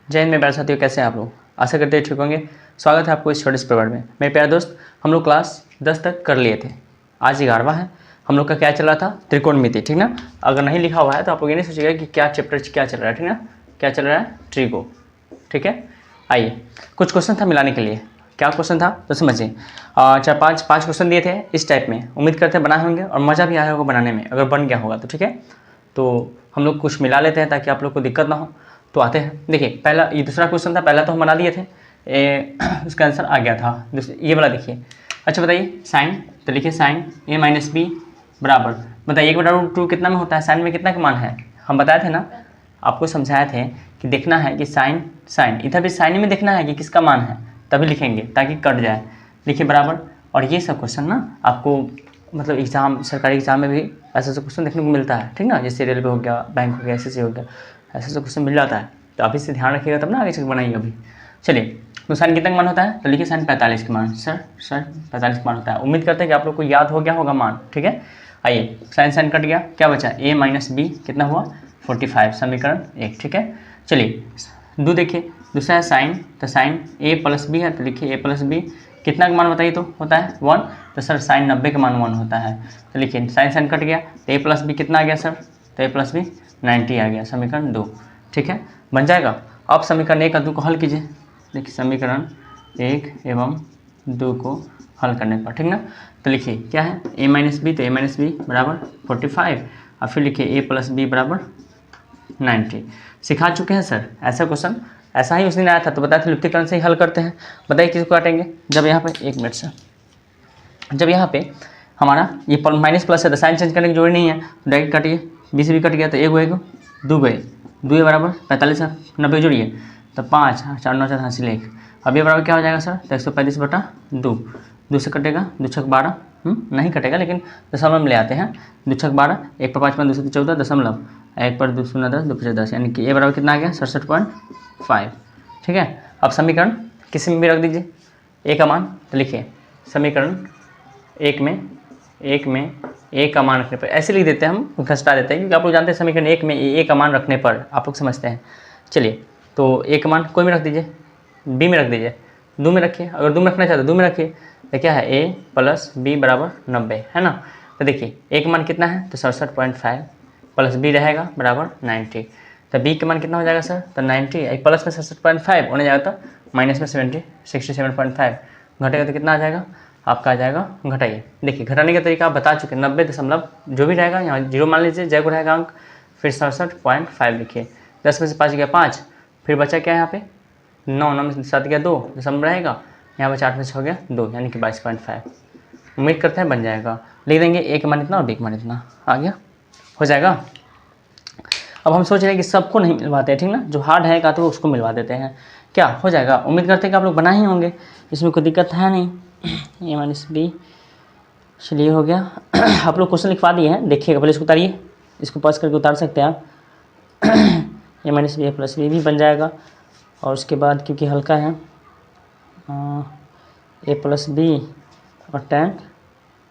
जय हिंद मेरे प्यारे साथियों, कैसे हैं आप लोग। आशा करते हैं ठीक होंगे। स्वागत है आपको इस छोटे इस पेपर में। मेरे प्यारे दोस्त, हम लोग क्लास 10 तक कर लिए थे, आज 11वां है। हम लोग का क्या चल रहा था, त्रिकोणमिति, ठीक ना। अगर नहीं लिखा हुआ है तो आप लोग ये नहीं सोचिएगा कि क्या चैप्टर क्या चल रहा है, ठीक ना। क्या चल रहा है, ट्रिगो, ठीक है। आइए, कुछ क्वेश्चन था मिलाने के लिए। क्या क्वेश्चन था तो समझिए। 4-5 क्वेश्चन दिए थे इस टाइप में। उम्मीद करते हैं बनाए होंगे और मज़ा भी आया होगा बनाने में, अगर बन गया होगा तो ठीक है। तो हम लोग कुछ मिला लेते हैं ताकि आप लोग को दिक्कत ना हो। तो आते हैं, देखिए पहला ये दूसरा क्वेश्चन था, पहला तो हम बना दिए थे, उसका आंसर आ गया था। ये वाला देखिए। अच्छा बताइए साइन, तो लिखिए साइन a माइनस बी बराबर, बताइए 1/√2 कितना में होता है, साइन में कितना का मान है। हम बताए थे ना, आपको समझाए थे कि देखना है कि साइन इधर भी साइन में देखना है कि किसका मान है, तभी लिखेंगे ताकि कट जाए। लिखिए बराबर। और ये सब क्वेश्चन ना आपको मतलब एग्जाम, सरकारी एग्जाम में भी ऐसा सब क्वेश्चन देखने को मिलता है, ठीक ना। जैसे रेलवे हो गया, बैंक हो गया, एसएससी हो गया, ऐसे सब क्वेश्चन मिल जाता है। तो आप इससे ध्यान रखिएगा तब ना आगे चल बनाइए अभी। चलिए, तो साइन कितना का मान होता है, तो लिखिए साइन 45 का मान। सर 45 का मान होता है। उम्मीद करते हैं कि आप लोग को याद हो गया होगा मान, ठीक है। आइए, साइन कट गया, क्या बचा, a माइनस बी कितना हुआ 45, समीकरण 1, ठीक है। चलिए दो देखिए, दूसरा है साइन, तो साइन a प्लस बी है, तो लिखिए a प्लस बी कितना का मान बताइए, तो होता है 1। तो सर साइन 90 का मान 1 होता है। तो लिखिए साइन कट गया, तो a प्लस बी कितना आ गया सर, तो a प्लस बी 90 आ गया, समीकरण 2, ठीक है, बन जाएगा। अब समीकरण 1 और 2 को हल कीजिए। देखिए समीकरण 1 एवं 2 को हल करने पर, ठीक ना। तो लिखिए क्या है, a माइनस बी, तो a माइनस बी बराबर 45, और फिर लिखिए a प्लस बी बराबर 90। सिखा चुके हैं सर ऐसा क्वेश्चन, ऐसा ही उस दिन आया था, तो बताया था लुप्तीकरण से ही हल करते हैं। बताइए किसको काटेंगे, जब यहाँ पे 1 मिनट से, जब यहाँ पे हमारा ये माइनस प्लस है तो साइन चेंज करने की जरूरी नहीं है, तो डायरेक्ट काटिए। बी से भी कट गया तो एक गए, दो गए, दो बराबर 45 है, 90 जोड़िए तो 5, 4 9 4 हासिल 1। अब ये बराबर क्या हो जाएगा सर, तो 135/2, 2 से कटेगा, 2 छक 12, नहीं कटेगा लेकिन दशमलव में ले आते हैं। 2 छक 12, 1 पर 5 2 से 14 दशमलव, 1 पर 2 शून्य 10, 2 पर 10, यानी कि ये बराबर कितना आ गया 67.5, ठीक है। अब समीकरण किसी में भी रख दीजिए ए का मान, तो लिखिए समीकरण एक में ए का मान रखने पर, ऐसे लिख देते हैं हम, घसटा देते हैं क्योंकि आप लोग जानते हैं समीकरण 1 में ए का मान रखने पर आप लोग समझते हैं। चलिए, तो ए का मान कोई में रख दीजिए, बी में रख दीजिए, 2 में रखिए, अगर 2 में रखना चाहते 2 में रखिए। तो क्या है, a प्लस बी बराबर 90 है ना। तो देखिए ए का मान कितना है, तो 67.5 प्लस बी रहेगा बराबर 90। तो बी का मान कितना हो जाएगा सर, तो 90 प्लस में 67.5 होने जाएगा, तो माइनस में 67.5 घटेगा तो कितना आ जाएगा आपका, आ जाएगा, घटाइए। देखिए घटाने का तरीका आप बता चुके हैं, 90 दशमलव जो भी रहेगा यहाँ 0 मान लीजिए, जय को रहेगा अंक, फिर 67.5 लिखिए। 10 में से 5 गया 5, फिर बचा क्या है यहाँ पे 9, 9 में से 7 गया 2 दशमलव रहेगा, यहाँ पर 8 में से 6 गया 2, यानी कि 22.5। उम्मीद करते हैं बन जाएगा। लिख देंगे ए का मान इतना और बी का मान इतना, आ गया, हो जाएगा। अब हम सोच रहे हैं कि सबको नहीं मिलवाते हैं, ठीक ना, जो हार्ड है का तो उसको मिलवा देते हैं, क्या हो जाएगा। उम्मीद करते हैं कि आप लोग बना ही होंगे, इसमें कोई दिक्कत है नहीं। ए माइनस बी, चलिए हो गया। आप लोग क्वेश्चन लिखवा दिए हैं, देखिएगा पहले इसको उतारिए, इसको पास करके उतार सकते हैं आप। ए माइनस बी प्लस बी भी बन जाएगा, और उसके बाद क्योंकि हल्का है ए प्लस बी और tan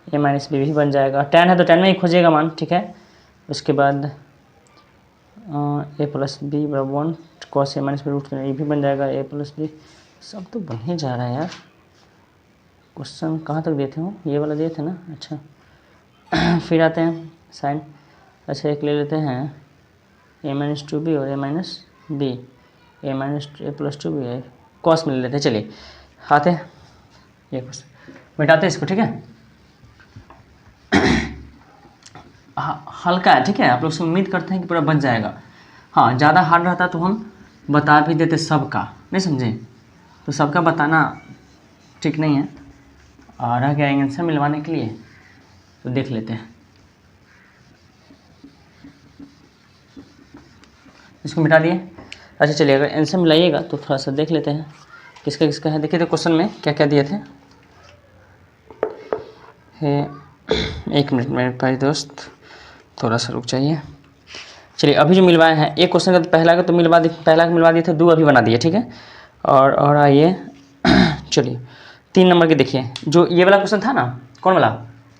ए माइनस बी भी बन जाएगा। tan है तो tan में ही खोजिएगा मान, ठीक है। उसके बाद ए प्लस बी बराबर 1 cos A minus B root ये भी बन जाएगा, ए प्लस बी। सब तो बन ही जा रहा है यार। क्वेश्चन कहाँ तक दिए थे वो, ये वाला दिए थे ना, अच्छा। फिर आते हैं साइन, अच्छा एक ले लेते हैं ए माइनस 2b और ए माइनस बी, ए माइनस ए प्लस 2b है, कॉस में ले लेते हैं। चलिए आते हैं, ये क्वेश्चन मिटाते हैं इसको, ठीक है। हल्का है, ठीक है, आप लोग से उम्मीद करते हैं कि पूरा बच जाएगा। हाँ, ज़्यादा हार्ड रहता तो हम बता भी देते सबका, नहीं समझे, तो सबका बताना ठीक नहीं है। और रह गया आंसर मिलवाने के लिए, तो देख लेते हैं, इसको मिटा दिए। अच्छा चलिए, अगर आंसर मिलाइएगा तो थोड़ा सा देख लेते हैं किसका किसका है। देखिए तो क्वेश्चन में क्या क्या दिए थे, एक मिनट मेरे भाई दोस्त, थोड़ा सा रुक जाइए। चलिए अभी जो मिलवाए हैं, एक क्वेश्चन का तो पहला का तो मिलवा दिए, पहला का मिलवा दिए थे, 2 अभी बना दिए, ठीक है। और आइए चलिए 3 नंबर के देखिए, जो ये वाला क्वेश्चन था ना, कौन वाला,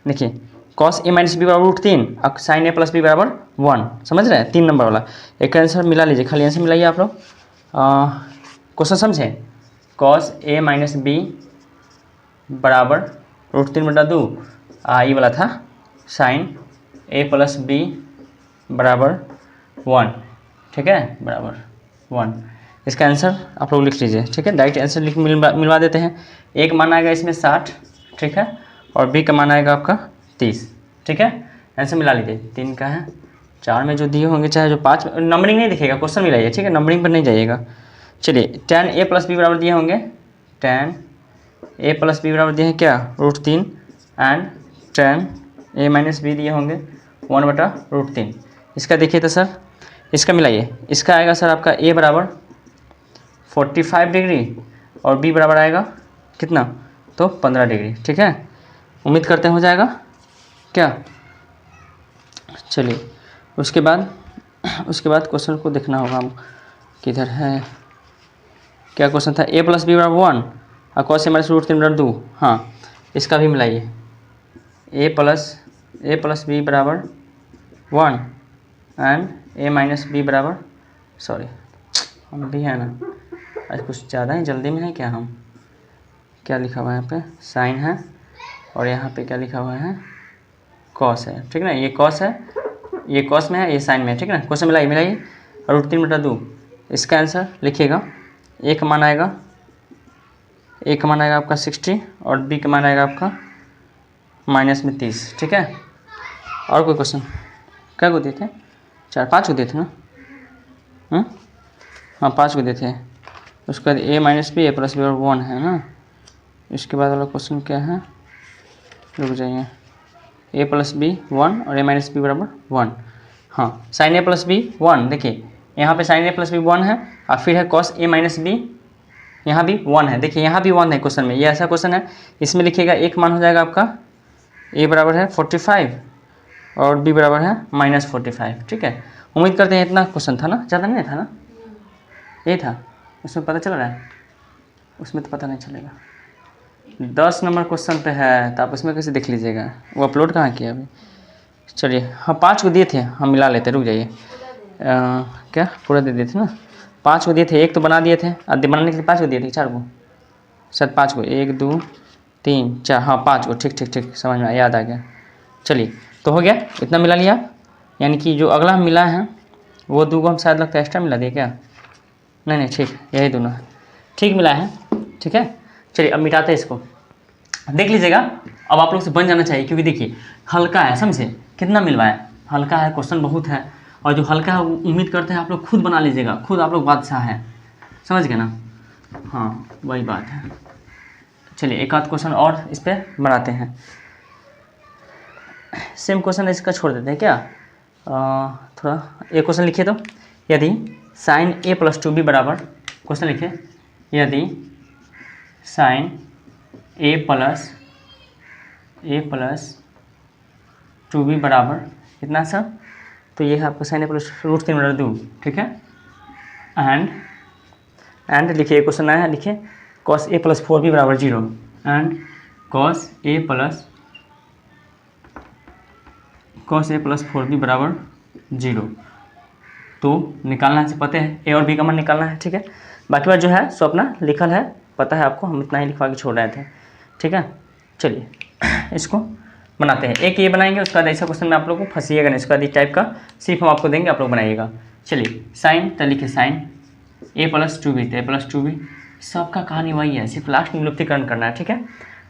देखिए कॉस ए माइनस बी बराबर √3 और साइन ए प्लस बी बराबर 1, समझ रहे हैं, 3 नंबर वाला। एक आंसर मिला लीजिए, खाली आंसर मिलाइए आप लोग। क्वेश्चन समझे, कॉस ए माइनस बी बराबर √3/2, ये वाला था साइन ए प्लस बी बराबर 1, ठीक है, बराबर 1। इसका आंसर आप लोग लिख लीजिए, ठीक है, डायरेक्ट आंसर लिख मिलवा देते हैं। ए का मान आएगा इसमें 60, ठीक है, और बी का मान आएगा आपका 30, ठीक है, आंसर मिला लीजिए। 3 का है, 4 में जो दिए होंगे, चाहे जो 5 नंबरिंग नहीं दिखेगा, क्वेश्चन मिलाइए, ठीक है, नंबरिंग पर नहीं जाइएगा। चलिए tan a प्लस बी बराबर दिए होंगे, tan a प्लस बी बराबर दिए हैं क्या, √3, and tan a minus B दिए होंगे 1/√3। इसका देखिए तो सर, इसका मिलाइए, इसका आएगा सर आपका a बराबर 45 डिग्री और b बराबर आएगा कितना, तो 15 डिग्री, ठीक है, उम्मीद करते हैं हो जाएगा क्या। चलिए उसके बाद क्वेश्चन को देखना होगा हम, किधर है, क्या क्वेश्चन था, a प्लस बी बराबर 1 और cos a माइनस √3/2। हाँ, इसका भी मिलाइए, a प्लस बी बराबर 1 एंड a माइनस बी बराबर, सॉरी हम भी है ना, आज कुछ ज़्यादा ही जल्दी में है क्या हम, क्या लिखा हुआ है यहाँ पे, साइन है और यहाँ पे क्या लिखा हुआ है, कॉस है, ठीक है ना, ये कॉस है, ये कॉस में है, ये साइन में है, ठीक है ना। क्वेश्चन मिलाइए √3/2। इसका आंसर लिखिएगा, ए का मान आएगा आपका 60 और बी का मान आएगा आपका माइनस में 30, ठीक है। और कोई क्वेश्चन, क्या को दिए थे, 4-5 को दिए थे ना, हाँ 5 को दिए थे। उसके बाद a minus B, a plus B और 1 है ना। इसके बाद वाला क्वेश्चन क्या है, रुक जाइए, a प्लस बी 1 और a माइनस बी बराबर 1। हाँ, साइन a प्लस बी 1, देखिए यहाँ पे साइन a प्लस बी 1 है और फिर है कॉस a माइनस बी, यहाँ भी 1 है, देखिए यहाँ भी 1 है क्वेश्चन में, ये ऐसा क्वेश्चन है, इसमें लिखिएगा एक मान हो जाएगा आपका a बराबर है 45 और b बराबर है -45, ठीक है। उम्मीद करते हैं इतना क्वेश्चन था ना, ज़्यादा नहीं था ना, ये था, उसमें पता चल रहा है, उसमें तो पता नहीं चलेगा। 10 नंबर क्वेश्चन पे है, तो आप उसमें कैसे देख लीजिएगा, वो अपलोड कहाँ किया अभी। चलिए हाँ 5 को दिए थे, हम मिला लेते, रुक जाइए, क्या पूरा दे दिए थे ना, 5 को दिए थे, एक तो बना दिए थे, अब बनाने के लिए 5 को दिए थे, 4 को, शायद 5 को, 1 2 3 4, हाँ 5 को, ठीक समझ में याद आ गया। चलिए तो हो गया, इतना मिला लिया, यानी कि जो अगला मिला है वो 2 को हम शायद लगता है एक्स्ट्रा मिला दिए क्या, नहीं ठीक, यही दोनों है, ठीक मिला है, ठीक है। चलिए अब मिटाते हैं इसको, देख लीजिएगा, अब आप लोग से बन जाना चाहिए, क्योंकि देखिए हल्का है, समझे कितना मिलवाए, हल्का है, क्वेश्चन बहुत है, और जो हल्का है उम्मीद करते हैं आप लोग खुद बना लीजिएगा, खुद आप लोग बादशाह है, समझ गए ना, हाँ वही बात है। चलिए एक आध क्वेश्चन और इस पर बनाते हैं, सेम क्वेश्चन इसका छोड़ देते हैं क्या, थोड़ा एक क्वेश्चन लिखिए तो, यदि साइन a प्लस 2b बराबर, क्वेश्चन लिखिए, यदि साइन a प्लस 2b बराबर कितना सर, तो ये है आपका साइन a प्लस √3/2, ठीक है, एंड लिखिए, क्वेश्चन आया है, लिखिए cos a प्लस 4b बराबर 0 and cos a plus 4b बराबर 0, तो निकालना है, पता है a और b का मान निकालना है, ठीक है। बाकी बात जो है सो अपना लिखल है, पता है आपको, हम इतना ही लिखवा के छोड़ रहे थे, ठीक है। चलिए इसको बनाते हैं, एक ये बनाएंगे, उसके बाद ऐसा क्वेश्चन में आप लोग को फंसीएगा नहीं, इसके बाद इस टाइप का सिर्फ हम आपको देंगे, आप लोग बनाइएगा। चलिए साइन, तो लिखिए साइन a प्लस 2b, तो a प्लस 2b, सबका कहानी वही है, सिर्फ लास्ट में विलुप्तीकरण करना है, ठीक है।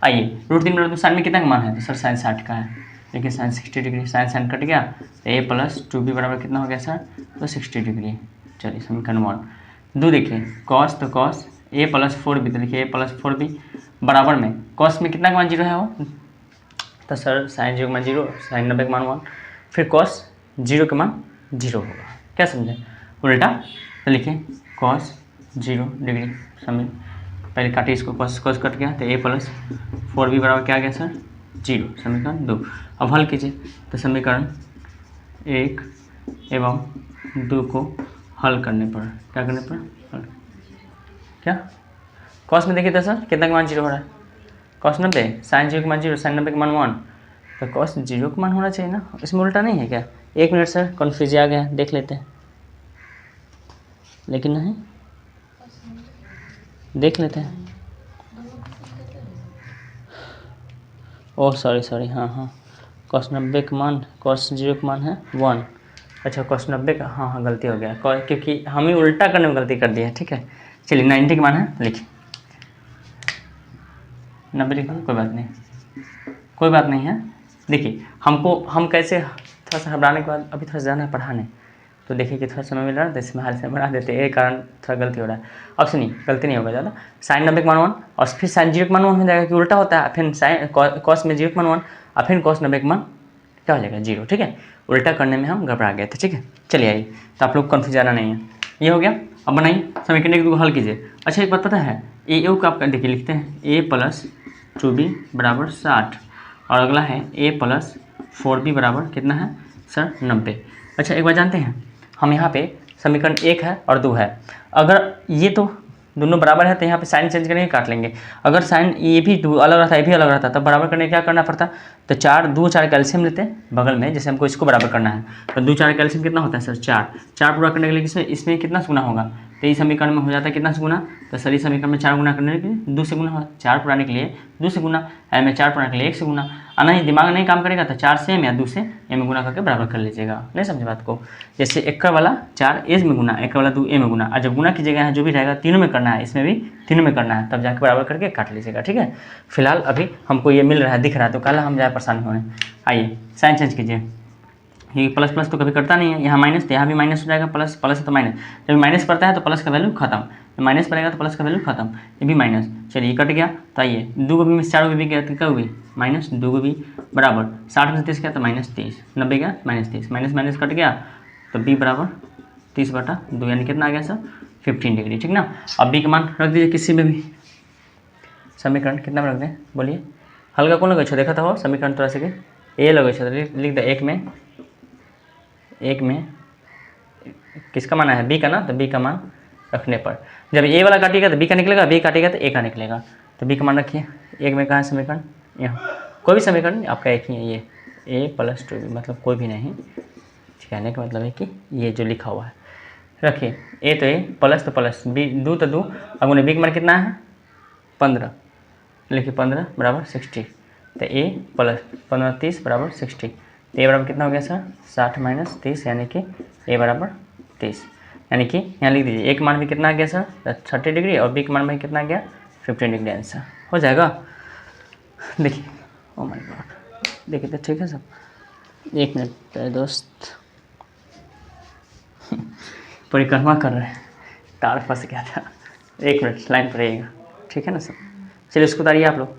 आइए √3/2 साइन में कितना का मान है, तो सर साइन 60 का है, देखिए साइन 60 डिग्री, साइन कट गया, तो a प्लस 2b बराबर कितना हो गया सर, तो 60 डिग्री। चलिए समीकरण 1 2, देखिए कॉस, तो कॉस a प्लस 4b, तो लिखिए a प्लस 4b बराबर में कॉस में कितना का मान 0 है वो, तो सर साइन 0 का मान 0, साइन 90 का मान 1, फिर कॉस 0 का मान 0 होगा, क्या समझे, उल्टा, तो लिखिए कॉस 0 डिग्री, समझ, पहले काटिए इसको, कॉस कट गया, तो a प्लस 4b बराबर क्या आ गया सर 0, समीकरण 2। अब हल कीजिए, तो समीकरण 1 एवं 2 को हल करने पर क्या करने पर, हल क्या, कॉस में देखिए तो सर कितना का मान 0 हो रहा है, कॉस 90, साइन 0 का मान 0, साइन 90 का मान 1, तो कॉस 0 का मान होना चाहिए ना, इसमें उल्टा नहीं है क्या। 1 मिनट सर, कन्फ्यूज आ गया, देख लेते हैं, लेकिन नहीं, देख लेते हैं। ओह सॉरी, हाँ, cos 90 का मान cos 0 का मान है 1। अच्छा cos 90 का, हाँ गलती हो गया, क्योंकि हम ही उल्टा करने में गलती कर दी है। ठीक है, चलिए 90 का मान है, लिखिए 90 लिख दो, कोई बात नहीं है। देखिए हम कैसे थोड़ा सा घबराने के बाद अभी थोड़ा जाना है पढ़ाने, तो देखिए कि थोड़ा समय मिल रहा है तो इसमें हाल से बना देते हैं, एक कारण थोड़ा गलती हो रहा है। अब सुनिए, गलती नहीं होगा ज़्यादा। साइन 90 का मान 1 और फिर साइन 0 का मान 1 हो जाएगा, कि उल्टा होता है, फिर साइन कॉस में 0 का मान 1 और फिर कॉस 90 का मान क्या हो जाएगा 0। ठीक है, उल्टा करने में हम घबरा गए थे। ठीक है, चलिए आइए, तो आप लोग कन्फ्यूज जाना नहीं है। ये हो गया। अब बनाइए समीकरण को हल कीजिए। अच्छा एक बात पता है, ए यू का आपका देखिए लिखते हैं a+2b = 60 और अगला है a+4b = कितना है सर 90। अच्छा एक बात जानते हैं, हम यहाँ पे समीकरण 1 है और 2 है, अगर ये तो दोनों बराबर है तो यहाँ पे साइन चेंज करेंगे, काट लेंगे। अगर साइन ये भी अलग रहता, ये भी अलग रहता, तब बराबर करने क्या करना पड़ता, तो 4 कैल्शियम लेते हैं बगल में, जैसे हमको इसको बराबर करना है, तो 2 कैल्शियम कितना होता है सर 4 पूरा करने के लिए इसमें कितना से गुना होगा, तो इस समीकरण में हो जाता है कितना से गुना, तो सर इस समीकरण में 4 गुना करने के लिए 2 से गुना होगा, 4 पुराने के लिए 2 से गुना, एम में 4 पुराने के लिए 1 से गुना, आना ही दिमाग नहीं काम करेगा तो 4 से एम या 2 से एम में गुना करके बराबर कर लीजिएगा। नहीं समझे बात को, जैसे 1 वाला 4 ए में गुना, 1 वाला 2 ए में गुना, और जब गुना कीजिएगा यहाँ जो भी रहेगा तीनों में करना है, इसमें भी तीनों में करना है, तब जाके बराबर करके काट लीजिएगा। ठीक है, फिलहाल अभी हमको ये मिल रहा है, दिख रहा है, तो कल हम ज़्यादा परेशान होने। आइए साइन चेंज कीजिए, ये प्लस प्लस तो कभी करता नहीं है, यहाँ माइनस तो यहाँ भी माइनस हो जाएगा, प्लस प्लस है तो माइनस, जब माइनस पड़ता है तो प्लस का वैल्यू खत्म, माइनस पड़ेगा तो प्लस का वैल्यू खत्म, ये भी माइनस। चलिए कट गया, तो आइए 2 को भी में 4 को भी गया तो क्या हुई माइनस, 2 को भी बराबर 60 में से 30 गया तो -30, 90 गया -30, माइनस माइनस कट गया तो b = 30/2, यानी कितना आ गया सर 15 डिग्री। ठीक ना, अब b का मान रख दीजिए किसी में भी, समीकरण कितना में रख दें बोलिए, हल्का कौन लगे छो देखा था हो समीकरण थोड़ा से ए लगे छो, लिख दे एक में किसका मान है b का ना, तो b का मान रखने पर जब ए वाला काटिएगा तो b का निकलेगा, b काटेगा तो a का निकलेगा, तो b का मान रखिए। एक में कहाँ है समीकरण, यहाँ कोई भी समीकरण आपका एक ही है, ये a+2b मतलब कोई भी नहीं, कहने का मतलब है कि ये जो लिखा हुआ है रखिए, ए तो ए प्लस तो प्लस, बी 2 तो 2, अब उन्हें b का मान कितना है 15, लिखिए 15 = 60, तो a + 15 30 = 60, तो a बराबर कितना हो गया सर 60 - 30, यानी कि a = 30, यानी कि यहाँ लिख दीजिए एक मान भी कितना आ गया सर 30 डिग्री और b का मान भी कितना आ गया 15 डिग्री, आंसर हो जाएगा। देखिए ओ माय गॉड, देखिए तो ठीक है सब, 1 मिनट दोस्त परिक्रमा कर रहे हैं, तार फंस गया था, 1 मिनट लाइन पर रहिएगा, ठीक है ना सब। चलिए इसको उतारिए आप लोग,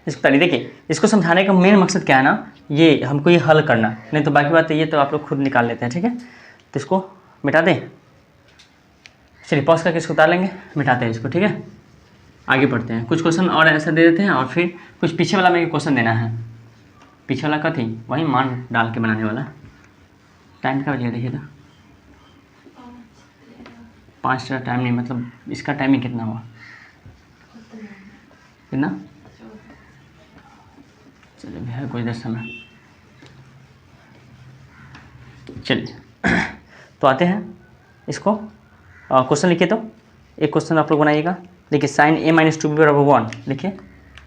इसको उतारिए। देखिए इसको समझाने का मेन मकसद क्या है ना, ये हमको ये हल करना, नहीं तो बाकी बात ये तो आप लोग खुद निकाल लेते हैं। ठीक है, तो इसको मिटा दें, चलिए पॉज करके इसको उतार लेंगे, मिटाते हैं इसको। ठीक है, आगे बढ़ते हैं, कुछ क्वेश्चन और ऐसा दे देते हैं और फिर कुछ पीछे वाला में क्वेश्चन देना है, पीछे वाला का थी वही मान डाल के बनाने वाला। टाइम का वजह देखिए तो 5 टाइम नहीं, मतलब इसका टाइमिंग कितना हुआ, कितना, चलिए भैया कोई 10 समय, चलिए तो आते हैं इसको, क्वेश्चन लिखिए। तो एक क्वेश्चन आप लोग बनाइएगा, देखिए साइन a-2b = 1, लिखिए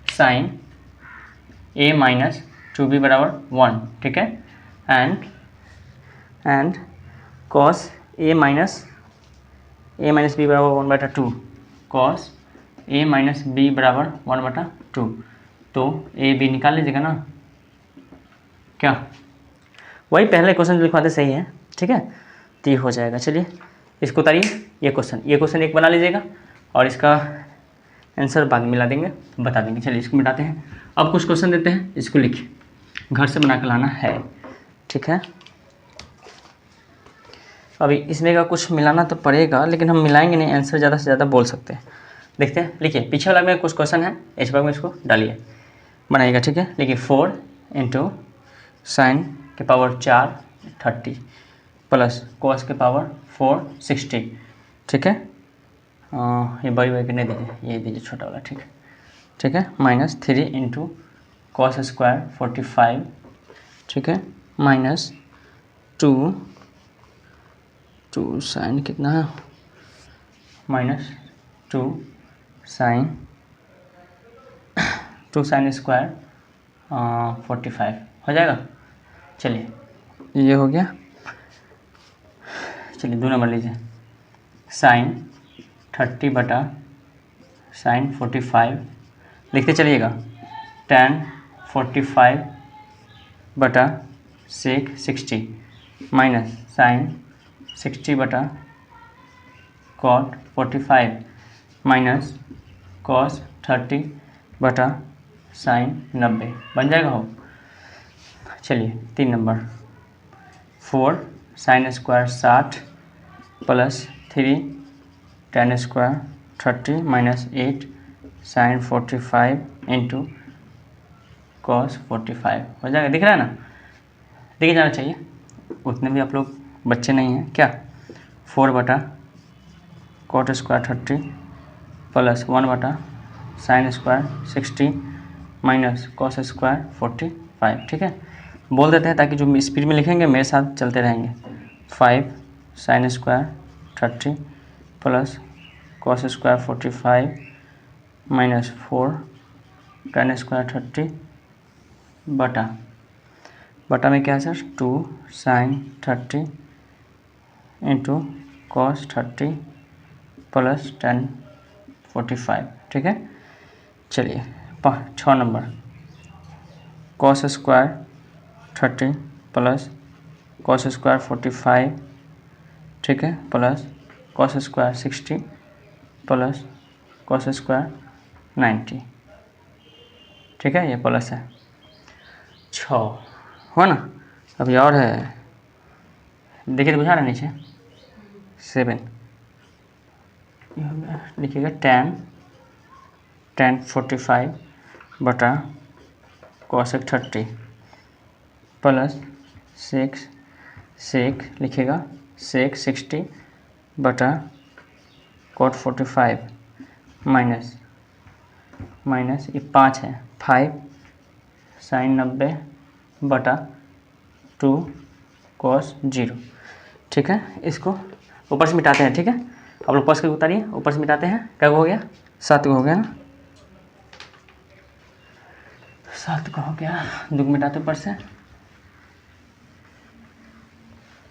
साइन a-2b = 1, ठीक है, and cos a - b = 1/2, cos a - b = 1/2, तो a b निकाल लीजिएगा ना, क्या वही पहले क्वेश्चन जो लिखवाते सही है। ठीक है, तो ये हो जाएगा। चलिए इसको उतारिए, ये क्वेश्चन एक बना लीजिएगा और इसका आंसर बाद में मिला देंगे, बता देंगे। चलिए इसको मिटाते हैं, अब कुछ क्वेश्चन देते हैं, इसको लिखिए, घर से बना कर लाना है। ठीक है, अभी इसमें का कुछ मिलाना तो पड़ेगा, लेकिन हम मिलाएंगे नहीं, आंसर ज़्यादा से ज़्यादा बोल सकते हैं। देखते हैं, लिखिए पीछे वाला में कुछ क्वेश्चन है, इस भाग में इसको डालिए, बनाइएगा। ठीक है, लिखिए 4 × sin के पावर 4 30 प्लस cos के पावर 4 60। ठीक है, ये बड़ी बड़ी नहीं दीजिए, ये दीजिए छोटा वाला। ठीक है, ठीक है, -3 × cos² 45, ठीक है, -2 sin कितना है 2 sin स्क्वायर 45 हो जाएगा। चलिए ये हो गया। चलिए 2 नंबर लीजिए, sin 30 बटा sin 45 लिखते चलिएगा, tan 45 बटा sec 60 माइनस sin 60 बटा cot 45 माइनस cos 30 बटा sin 90 बन जाएगा हो। चलिए 3 number, 4 sin square 60 plus 3 tan square 30 minus 8 sin 45 into cos 45 हो जाएगा। दिख रहा है ना, दिख जाना चाहिए, उतने भी आप लोग बच्चे नहीं हैं क्या। 4 बटा cot स्क्वायर 30 प्लस 1 बटा sin square 60 minus cos square 45, ठीक है। बोल देते हैं ताकि जो स्पीड में लिखेंगे मेरे साथ चलते रहेंगे। 5 sin square 30 plus cos square 45 minus 4 tan square 30 बटा में क्या है sir, 2 sin 30 into cos 30 plus tan 45, ठीक है। चलिए 6 number, cos square 30 plus cos square 45, ठीक है, plus cos square 60 plus cos square 90, ठीक है, ये प्लस है। 6 हो ना। अभी और है, देखिए तो बुझा रहा नीचे 7 लिखिएगा, tan 45 बटा cosec 30 प्लस sec लिखिएगा sec 60 बटा cot 45 माइनस ये 5 है, 5 sin 90 बटा 2 cos 0, ठीक है। इसको ऊपर से मिटाते हैं, ठीक है। आप लोग ऊपर से उतारिए, ऊपर से मिटाते हैं। क्या हो गया, 7 हो गया ना, 7 हो गया, 2 मिटाते ऊपर से,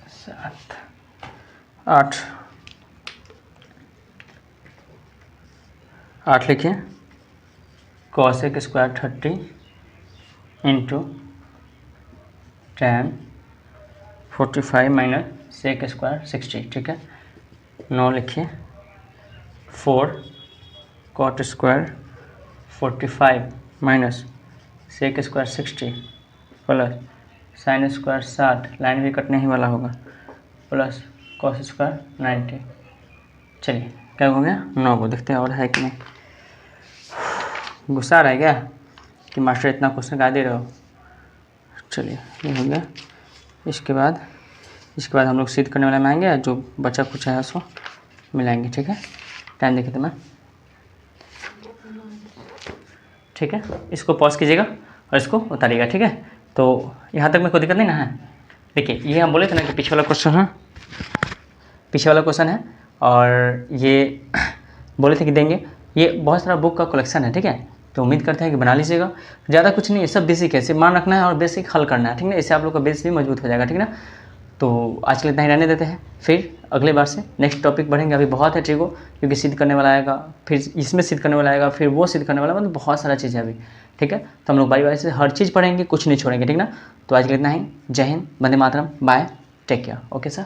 7 8 लिखिए, cosec square 30 into tan 45 minus sec square 60, ठीक है। 9 लिखिए, 4 cot square 45 minus sec square 60 plus sin square 60, line भी कटने ही वाला होगा, प्लस cos स्क्वायर 90। चलिए क्या हो गया, 9 को देखते हैं और है कि नहीं। गुस्सा आ रहा है क्या कि मास्टर इतना क्वेश्चन गा दे रहे हो। चलिए ये हो गया। इसके बाद हम लोग सिद्ध करने वाले में आएंगे, जो बचा कुछ है उसको मिलाएंगे, ठीक है। टाइम देखिए तो मैं, ठीक है। इसको पॉज कीजिएगा और इसको उतारिएगा, ठीक है। तो यहाँ तक में कोई दिक्कत नहीं ना है। देखिए ये हम बोले थे ना कि पीछे वाला क्वेश्चन है और ये बोले थे कि देंगे। ये बहुत सारा बुक का कलेक्शन है, ठीक है। तो उम्मीद करते हैं कि बना लीजिएगा। ज़्यादा कुछ नहीं है, सब बेसिक है, सिर्फ मान रखना है और बेसिक हल करना है, ठीक है। इससे आप लोग का बेस भी मजबूत हो जाएगा, ठीक है ना। तो आज के लिए इतना ही रहने देते हैं, फिर अगले बार से नेक्स्ट टॉपिक बढ़ेंगे। अभी बहुत है ट्रिको, क्योंकि सिद्ध करने वाला आएगा, फिर इसमें सिद्ध करने वाला आएगा, फिर वो सिद्ध करने वाला, मतलब बहुत सारा चीज़ है अभी, ठीक है। तो हम लोग बारी बारी से हर चीज़ पढ़ेंगे, कुछ नहीं छोड़ेंगे, ठीक ना। तो आज के लिए इतना ही। जय हिंद, वंदे मातरम, bye, take care, okay sir.